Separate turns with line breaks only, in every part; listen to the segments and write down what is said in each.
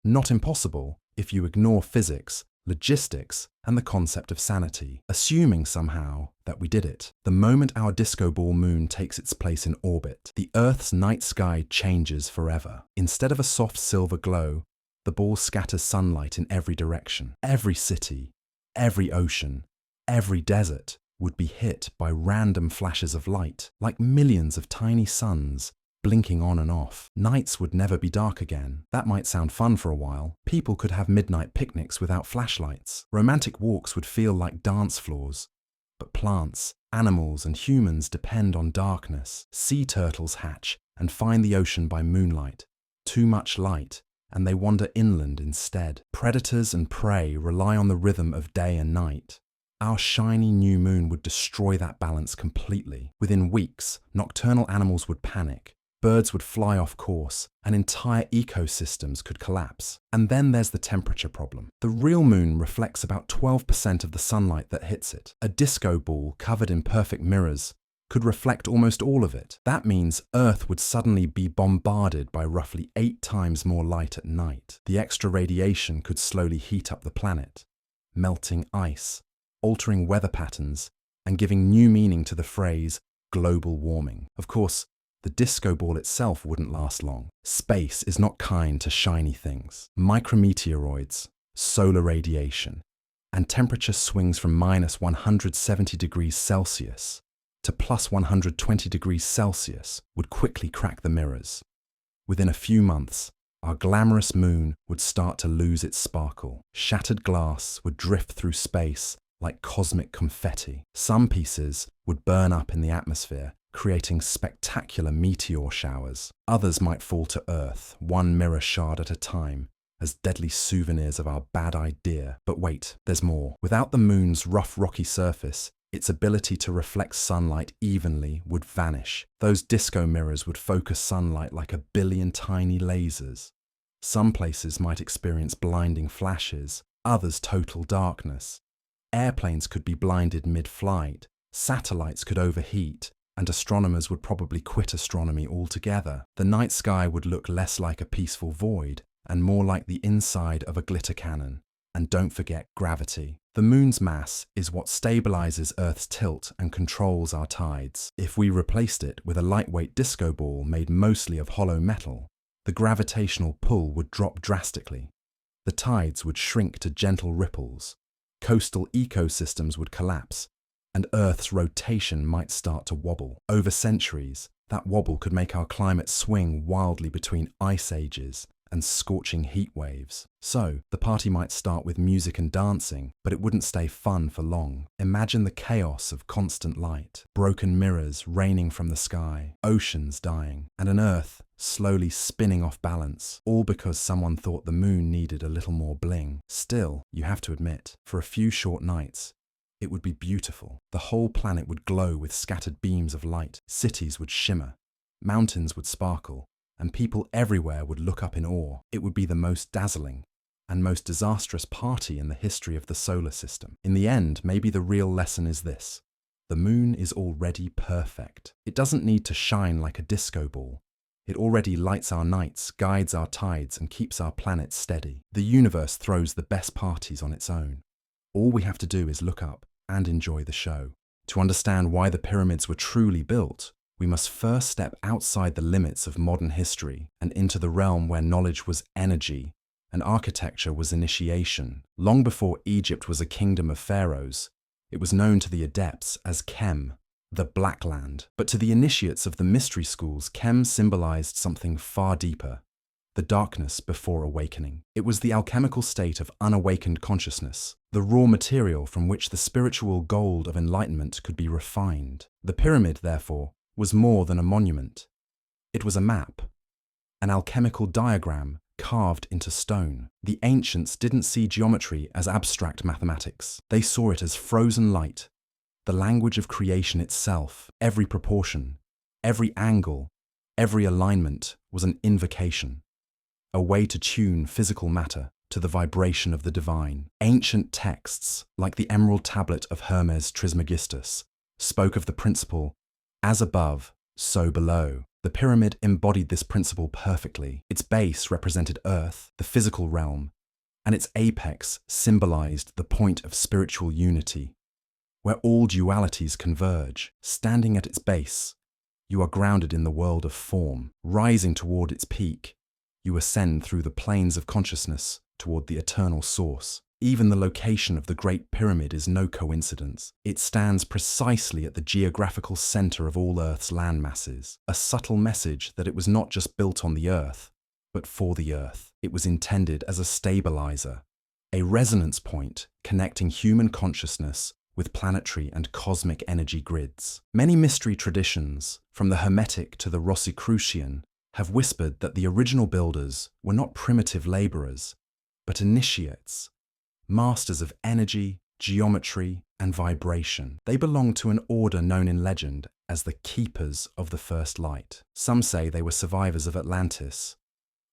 Not impossible if you ignore physics, logistics, and the concept of sanity, assuming somehow that we did it. The moment our disco ball moon takes its place in orbit, the Earth's night sky changes forever. Instead of a soft silver glow, the ball scatters sunlight in every direction. Every city, every ocean, every desert would be hit by random flashes of light, like millions of tiny suns blinking on and off. Nights would never be dark again. That might sound fun for a while. People could have midnight picnics without flashlights. Romantic walks would feel like dance floors. But plants, animals, and humans depend on darkness. Sea turtles hatch and find the ocean by moonlight. Too much light, and they wander inland instead. Predators and prey rely on the rhythm of day and night. Our shiny new moon would destroy that balance completely. Within weeks, nocturnal animals would panic. Birds would fly off course, and entire ecosystems could collapse. And then there's the temperature problem. The real moon reflects about 12% of the sunlight that hits it. A disco ball covered in perfect mirrors could reflect almost all of it. That means Earth would suddenly be bombarded by roughly 8 times more light at night. The extra radiation could slowly heat up the planet, melting ice, altering weather patterns, and giving new meaning to the phrase global warming. Of course, the disco ball itself wouldn't last long. Space is not kind to shiny things. Micrometeoroids, solar radiation, and temperature swings from minus 170 degrees Celsius to plus 120 degrees Celsius would quickly crack the mirrors. Within a few months, our glamorous moon would start to lose its sparkle. Shattered glass would drift through space like cosmic confetti. Some pieces would burn up in the atmosphere, creating spectacular meteor showers. Others might fall to Earth, one mirror shard at a time, as deadly souvenirs of our bad idea. But wait, there's more. Without the moon's rough, rocky surface, its ability to reflect sunlight evenly would vanish. Those disco mirrors would focus sunlight like 1 billion tiny lasers. Some places might experience blinding flashes, others total darkness. Airplanes could be blinded mid-flight, satellites could overheat, and astronomers would probably quit astronomy altogether. The night sky would look less like a peaceful void and more like the inside of a glitter cannon. And don't forget gravity. The moon's mass is what stabilizes Earth's tilt and controls our tides. If we replaced it with a lightweight disco ball made mostly of hollow metal, the gravitational pull would drop drastically. The tides would shrink to gentle ripples. Coastal ecosystems would collapse, and Earth's rotation might start to wobble. Over centuries, that wobble could make our climate swing wildly between ice ages and scorching heat waves. So, the party might start with music and dancing, but it wouldn't stay fun for long. Imagine the chaos of constant light, broken mirrors raining from the sky, oceans dying, and an Earth slowly spinning off balance, all because someone thought the moon needed a little more bling. Still, you have to admit, for a few short nights, it would be beautiful. The whole planet would glow with scattered beams of light. Cities would shimmer, mountains would sparkle, and people everywhere would look up in awe. It would be the most dazzling and most disastrous party in the history of the solar system. In the end, maybe the real lesson is this: the moon is already perfect. It doesn't need to shine like a disco ball. It already lights our nights, guides our tides, and keeps our planet steady. The universe throws the best parties on its own. All we have to do is look up and enjoy the show. To understand why the pyramids were truly built, we must first step outside the limits of modern history and into the realm where knowledge was energy and architecture was initiation. Long before Egypt was a kingdom of pharaohs, it was known to the adepts as Kem, the Black Land. But to the initiates of the mystery schools, Kem symbolized something far deeper: the darkness before awakening. It was the alchemical state of unawakened consciousness, the raw material from which the spiritual gold of enlightenment could be refined. The pyramid, therefore, was more than a monument. It was a map, an alchemical diagram carved into stone. The ancients didn't see geometry as abstract mathematics. They saw it as frozen light, the language of creation itself. Every proportion, every angle, every alignment was an invocation, a way to tune physical matter to the vibration of the divine. Ancient texts, like the Emerald Tablet of Hermes Trismegistus, spoke of the principle, as above, so below. The pyramid embodied this principle perfectly. Its base represented Earth, the physical realm, and its apex symbolized the point of spiritual unity, where all dualities converge. Standing at its base, you are grounded in the world of form. Rising toward its peak, you ascend through the planes of consciousness toward the eternal source. Even the location of the Great Pyramid is no coincidence. It stands precisely at the geographical center of all Earth's landmasses, a subtle message that it was not just built on the Earth, but for the Earth. It was intended as a stabilizer, a resonance point connecting human consciousness with planetary and cosmic energy grids. Many mystery traditions, from the Hermetic to the Rosicrucian, have whispered that the original builders were not primitive laborers, but initiates, masters of energy, geometry, and vibration. They belonged to an order known in legend as the Keepers of the First Light. Some say they were survivors of Atlantis.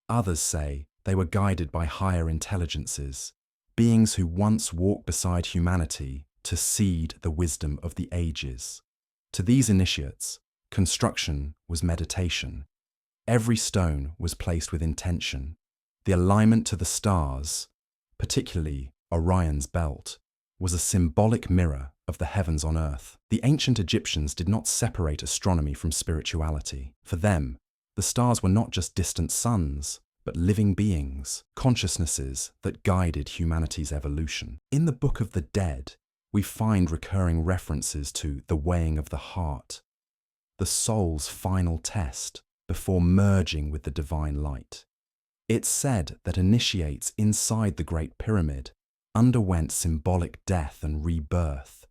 Others say they were guided by higher intelligences, beings who once walked beside humanity to seed the wisdom of the ages. To these initiates, construction was meditation. Every stone was placed with intention. The alignment to the stars, particularly Orion's belt, was a symbolic mirror of the heavens on Earth. The ancient Egyptians did not separate astronomy from spirituality. For them, the stars were not just distant suns, but living beings, consciousnesses that guided humanity's evolution. In the Book of the Dead, we find recurring references to the weighing of the heart, the soul's final test before merging with the divine light. It's said that initiates inside the Great Pyramid underwent symbolic death and rebirth,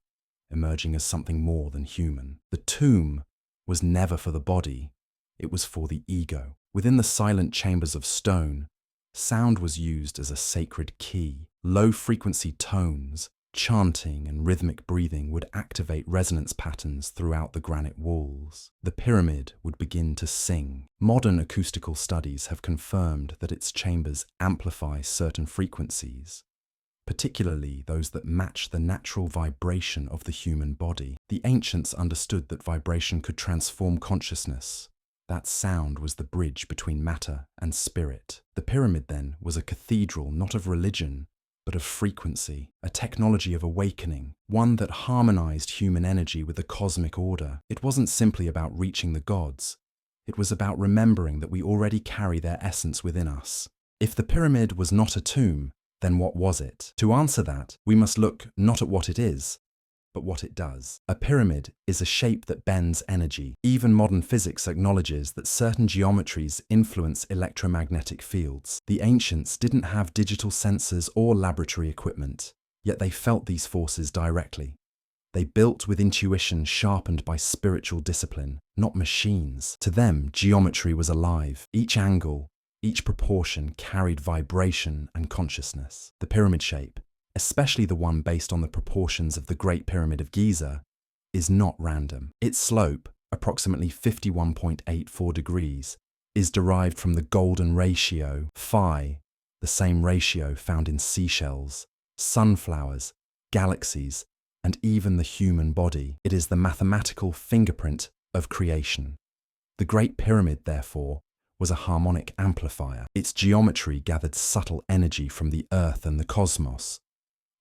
emerging as something more than human. The tomb was never for the body, it was for the ego. Within the silent chambers of stone, sound was used as a sacred key. Low-frequency tones, chanting and rhythmic breathing would activate resonance patterns throughout the granite walls. The pyramid would begin to sing. Modern acoustical studies have confirmed that its chambers amplify certain frequencies, particularly those that match the natural vibration of the human body. The ancients understood that vibration could transform consciousness. That sound was the bridge between matter and spirit. The pyramid, then, was a cathedral not of religion, but of frequency, a technology of awakening, one that harmonized human energy with the cosmic order. It wasn't simply about reaching the gods. It was about remembering that we already carry their essence within us. If the pyramid was not a tomb, then what was it? To answer that, we must look not at what it is, but what it does. A pyramid is a shape that bends energy. Even modern physics acknowledges that certain geometries influence electromagnetic fields. The ancients didn't have digital sensors or laboratory equipment, yet they felt these forces directly. They built with intuition sharpened by spiritual discipline, not machines. To them, geometry was alive. Each angle, each proportion carried vibration and consciousness. The pyramid shape, especially the one based on the proportions of the Great Pyramid of Giza, is not random. Its slope, approximately 51.84 degrees, is derived from the golden ratio, phi, the same ratio found in seashells, sunflowers, galaxies, and even the human body. It is the mathematical fingerprint of creation. The Great Pyramid, therefore, was a harmonic amplifier. Its geometry gathered subtle energy from the Earth and the cosmos,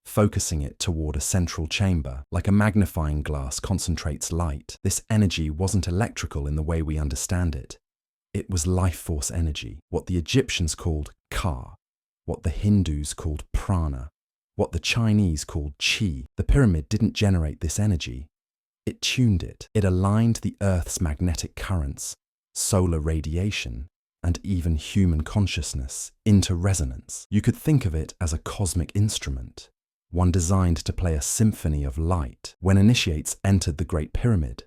focusing it toward a central chamber, like a magnifying glass concentrates light. This energy wasn't electrical in the way we understand it. It was life force energy, what the Egyptians called ka, what the Hindus called prana, what the Chinese called qi. The pyramid didn't generate this energy. It tuned it. It aligned the Earth's magnetic currents, solar radiation, and even human consciousness into resonance. You could think of it as a cosmic instrument, one designed to play a symphony of light. When initiates entered the Great Pyramid,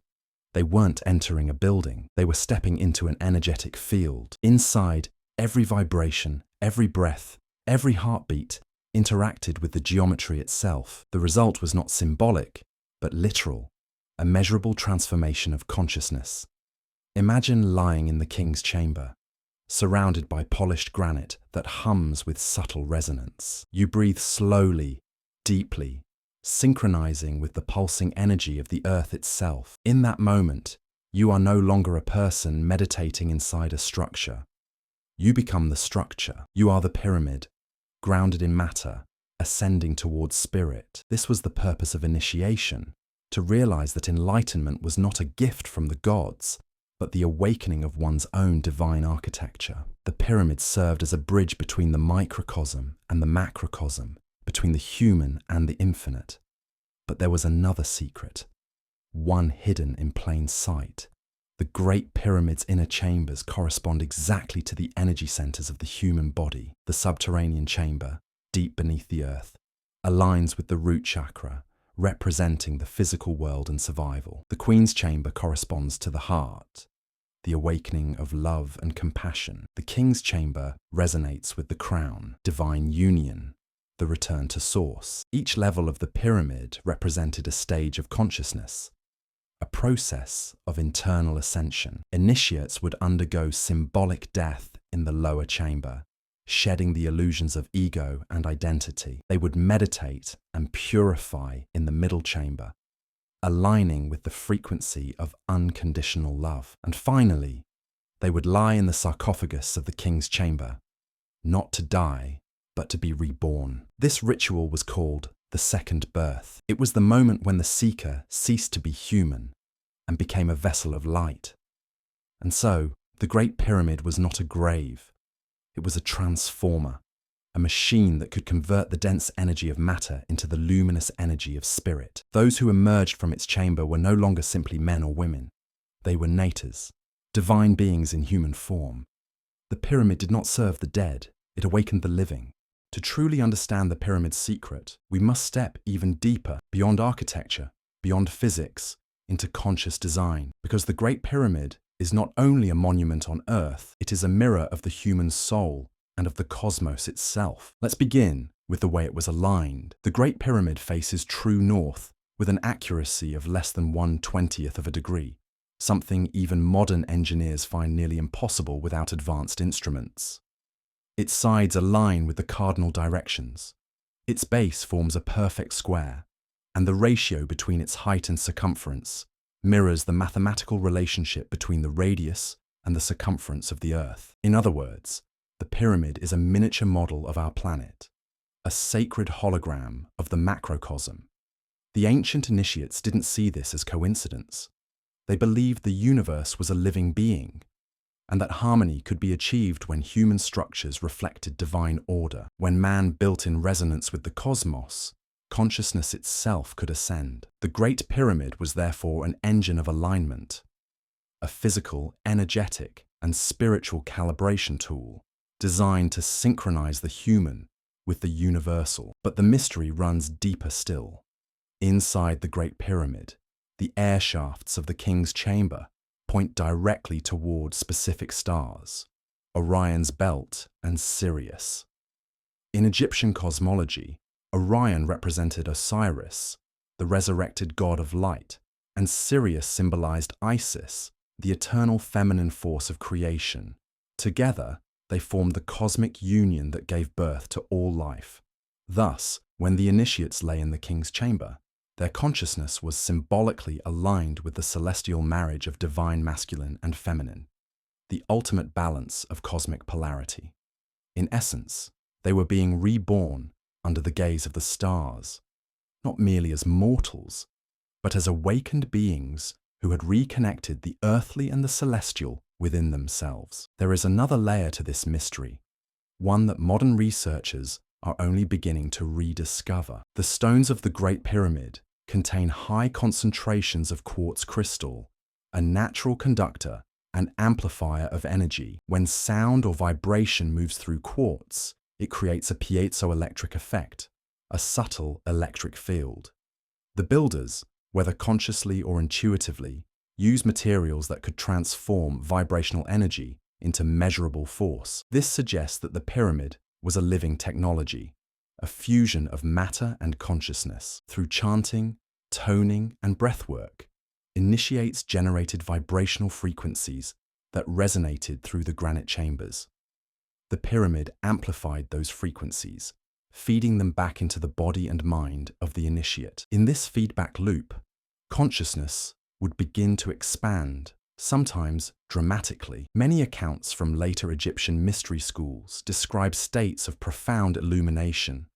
they weren't entering a building, they were stepping into an energetic field. Inside, every vibration, every breath, every heartbeat interacted with the geometry itself. The result was not symbolic, but literal, a measurable transformation of consciousness. Imagine lying in the king's chamber, surrounded by polished granite that hums with subtle resonance. You breathe slowly, deeply, synchronizing with the pulsing energy of the earth itself. In that moment, You are no longer a person meditating inside a structure. You become the structure. You are the pyramid, grounded in matter, ascending towards spirit. This was the purpose of initiation, to realize that enlightenment was not a gift from the gods, but the awakening of one's own divine architecture. The pyramid served as a bridge between the microcosm and the macrocosm, between the human and the infinite. But there was another secret, one hidden in plain sight. The Great Pyramid's inner chambers correspond exactly to the energy centers of the human body. The subterranean chamber, deep beneath the earth, aligns with the root chakra, representing the physical world and survival. The Queen's chamber corresponds to the heart, the awakening of love and compassion. The King's chamber resonates with the crown, divine union, the return to source. Each level of the pyramid represented a stage of consciousness, a process of internal ascension. Initiates would undergo symbolic death in the lower chamber, shedding the illusions of ego and identity. They would meditate and purify in the middle chamber, aligning with the frequency of unconditional love. And finally, they would lie in the sarcophagus of the King's chamber, not to die, but to be reborn. This ritual was called the second birth. It was the moment when the seeker ceased to be human and became a vessel of light. And so, the Great Pyramid was not a grave. It was a transformer, a machine that could convert the dense energy of matter into the luminous energy of spirit. Those who emerged from its chamber were no longer simply men or women. They were nators, divine beings in human form. The pyramid did not serve the dead, it awakened the living. To truly understand the pyramid's secret, we must step even deeper, beyond architecture, beyond physics, into conscious design. Because the Great Pyramid is not only a monument on Earth, it is a mirror of the human soul and of the cosmos itself. Let's begin with the way it was aligned. The Great Pyramid faces true north with an accuracy of less than 1/20th of a degree, something even modern engineers find nearly impossible without advanced instruments. Its sides align with the cardinal directions. Its base forms a perfect square, and the ratio between its height and circumference mirrors the mathematical relationship between the radius and the circumference of the Earth. In other words, the pyramid is a miniature model of our planet, a sacred hologram of the macrocosm. The ancient initiates didn't see this as coincidence. They believed the universe was a living being, and that harmony could be achieved when human structures reflected divine order. When man built in resonance with the cosmos, consciousness itself could ascend. The Great Pyramid was therefore an engine of alignment, a physical, energetic, and spiritual calibration tool designed to synchronize the human with the universal. But the mystery runs deeper still. Inside the Great Pyramid, the air shafts of the King's chamber point directly toward specific stars, Orion's belt and Sirius. In Egyptian cosmology, Orion represented Osiris, the resurrected god of light, and Sirius symbolized Isis, the eternal feminine force of creation. Together, they formed the cosmic union that gave birth to all life. Thus, when the initiates lay in the King's chamber, their consciousness was symbolically aligned with the celestial marriage of divine masculine and feminine, the ultimate balance of cosmic polarity. In essence, they were being reborn under the gaze of the stars, not merely as mortals, but as awakened beings who had reconnected the earthly and the celestial within themselves. There is another layer to this mystery, one that modern researchers are only beginning to rediscover. The stones of the Great Pyramid contain high concentrations of quartz crystal, a natural conductor and amplifier of energy. When sound or vibration moves through quartz, it creates a piezoelectric effect, a subtle electric field. The builders, whether consciously or intuitively, use materials that could transform vibrational energy into measurable force. This suggests that the pyramid was a living technology, a fusion of matter and consciousness. Through chanting, toning, and breathwork, initiates generated vibrational frequencies that resonated through the granite chambers. The pyramid amplified those frequencies, feeding them back into the body and mind of the initiate. In this feedback loop, consciousness would begin to expand, sometimes dramatically. Many accounts from later Egyptian mystery schools describe states of profound illumination,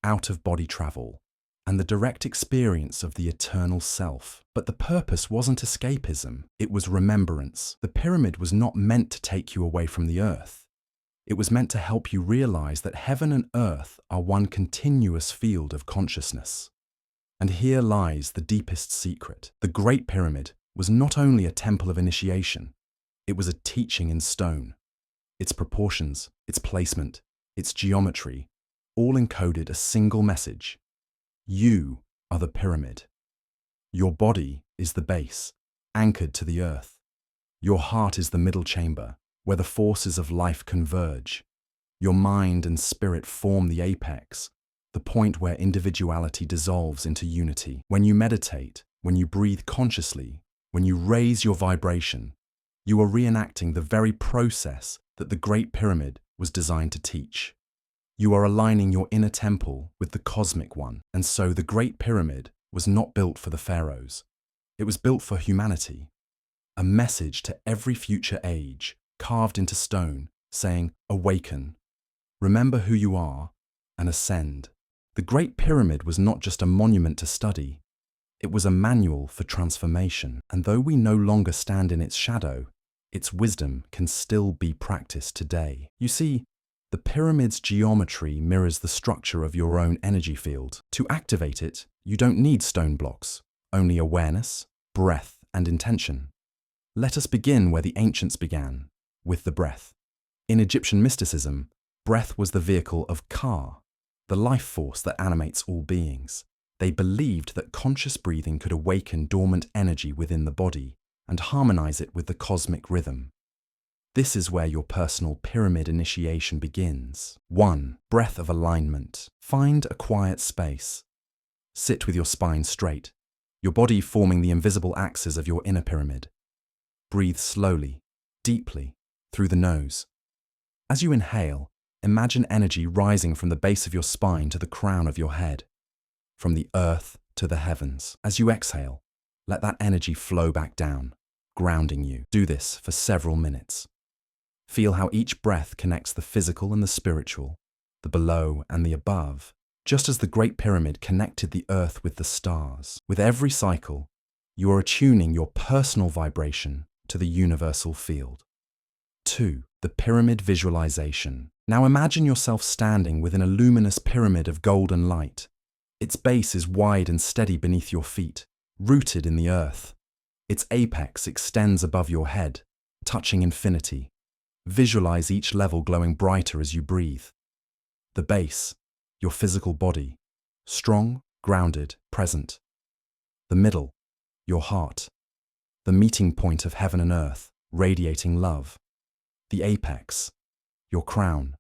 out-of-body travel, and the direct experience of the eternal self. But the purpose wasn't escapism, it was remembrance. The pyramid was not meant to take you away from the earth. It was meant to help you realize that heaven and earth are one continuous field of consciousness. And here lies the deepest secret. The Great Pyramid was not only a temple of initiation, it was a teaching in stone. Its proportions, its placement, its geometry, all encoded a single message. You are the pyramid. Your body is the base, anchored to the earth. Your heart is the middle chamber, where the forces of life converge. Your mind and spirit form the apex, the point where individuality dissolves into unity. When you meditate, when you breathe consciously, when you raise your vibration, you are reenacting the very process that the Great Pyramid was designed to teach. You are aligning your inner temple with the cosmic one, and so the Great Pyramid was not built for the pharaohs. It was built for humanity, a message to every future age, carved into stone, saying, awaken, remember who you are, and ascend. The Great Pyramid was not just a monument to study, it was a manual for transformation, and though we no longer stand in its shadow, its wisdom can still be practiced today. You see, the pyramid's geometry mirrors the structure of your own energy field. To activate it, you don't need stone blocks, only awareness, breath, and intention. Let us begin where the ancients began, with the breath. In Egyptian mysticism, breath was the vehicle of Ka, the life force that animates all beings. They believed that conscious breathing could awaken dormant energy within the body and harmonize it with the cosmic rhythm. This is where your personal pyramid initiation begins. 1. Breath of alignment. Find a quiet space. Sit with your spine straight, your body forming the invisible axis of your inner pyramid. Breathe slowly, deeply, through the nose. As you inhale, imagine energy rising from the base of your spine to the crown of your head, from the earth to the heavens. As you exhale, let that energy flow back down, grounding you. Do this for several minutes. Feel how each breath connects the physical and the spiritual, the below and the above, just as the Great Pyramid connected the earth with the stars. With every cycle, you are attuning your personal vibration to the universal field. 2. The pyramid visualization. Now imagine yourself standing within a luminous pyramid of golden light. Its base is wide and steady beneath your feet, rooted in the earth. Its apex extends above your head, touching infinity. Visualize each level glowing brighter as you breathe. The base, your physical body, strong, grounded, present. The middle, your heart, the meeting point of heaven and earth, radiating love. The apex, your crown,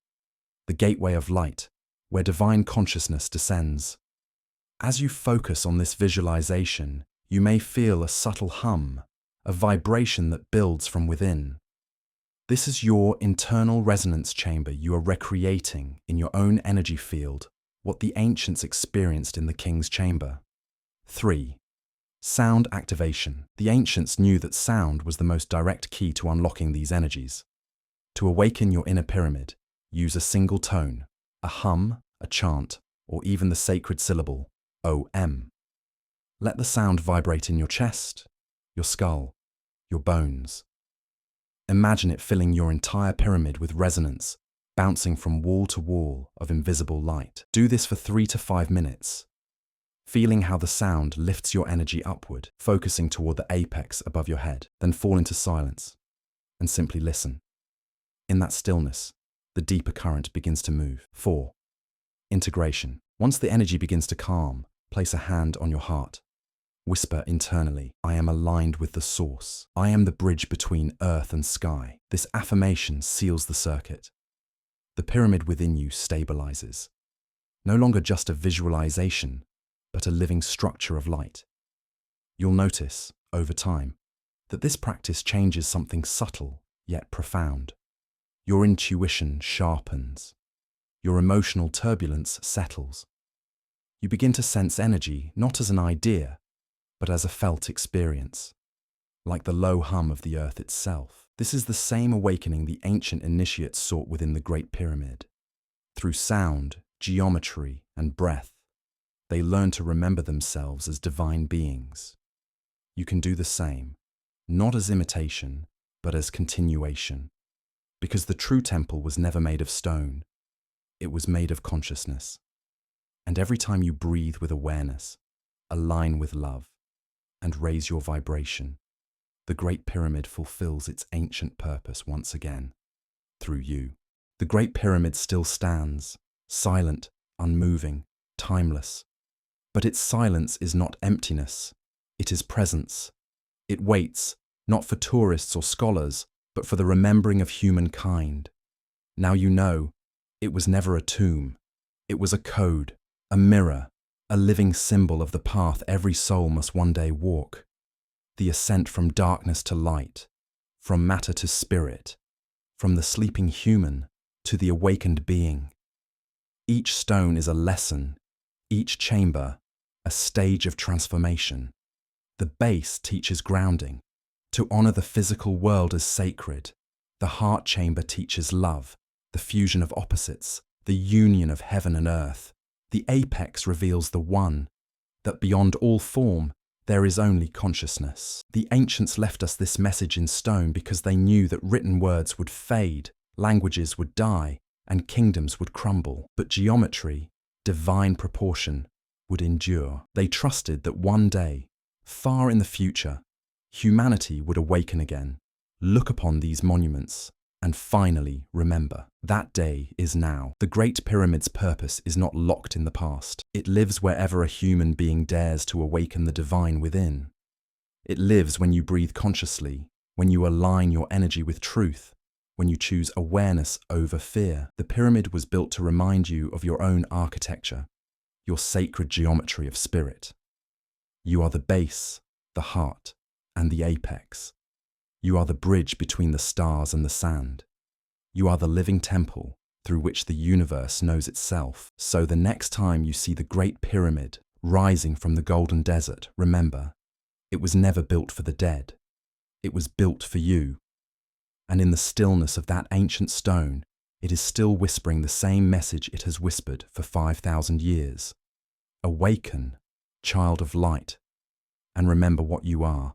the gateway of light, where divine consciousness descends. As you focus on this visualization, you may feel a subtle hum, a vibration that builds from within. This is your internal resonance chamber. You are recreating in your own energy field what the ancients experienced in the king's chamber. 3. Sound activation. The ancients knew that sound was the most direct key to unlocking these energies. To awaken your inner pyramid, use a single tone, a hum, a chant, or even the sacred syllable, OM. Let the sound vibrate in your chest, your skull, your bones. Imagine it filling your entire pyramid with resonance, bouncing from wall to wall of invisible light. Do this for 3 to 5 minutes, feeling how the sound lifts your energy upward, focusing toward the apex above your head. Then fall into silence and simply listen. In that stillness, the deeper current begins to move. 4. Integration. Once the energy begins to calm, place a hand on your heart. Whisper internally, I am aligned with the source. I am the bridge between earth and sky. This affirmation seals the circuit. The pyramid within you stabilizes. No longer just a visualization, but a living structure of light. You'll notice, over time, that this practice changes something subtle yet profound. Your intuition sharpens. Your emotional turbulence settles. You begin to sense energy not as an idea, but as a felt experience. like the low hum of the earth itself. This is the same awakening the ancient initiates sought within the Great Pyramid. Through sound, geometry, and breath, they learned to remember themselves as divine beings. You can do the same, not as imitation, but as continuation. Because the true temple was never made of stone, it was made of consciousness. And every time you breathe with awareness, align with love, and raise your vibration, the Great Pyramid fulfills its ancient purpose once again, through you. The Great Pyramid still stands, silent, unmoving, timeless. But its silence is not emptiness, it is presence. It waits, not for tourists or scholars, but for the remembering of humankind. Now you know, it was never a tomb. It was a code, a mirror, a living symbol of the path every soul must one day walk. The ascent from darkness to light, from matter to spirit, from the sleeping human to the awakened being. Each stone is a lesson, each chamber a stage of transformation. The base teaches grounding, to honor the physical world as sacred. The heart chamber teaches love, the fusion of opposites, the union of heaven and earth. The apex reveals the one, that beyond all form, there is only consciousness. The ancients left us this message in stone because they knew that written words would fade, languages would die, and kingdoms would crumble. But geometry, divine proportion, would endure. They trusted that one day, far in the future, humanity would awaken again, look upon these monuments, and finally remember. That day is now. The Great Pyramid's purpose is not locked in the past. It lives wherever a human being dares to awaken the divine within. It lives when you breathe consciously, when you align your energy with truth, when you choose awareness over fear. The pyramid was built to remind you of your own architecture, your sacred geometry of spirit. You are the base, the heart, and the apex. You are the bridge between the stars and the sand. You are the living temple through which the universe knows itself. So the next time you see the Great Pyramid rising from the golden desert, remember, it was never built for the dead. It was built for you. And in the stillness of that ancient stone, it is still whispering the same message it has whispered for 5,000 years. Awaken, child of light, and remember what you are.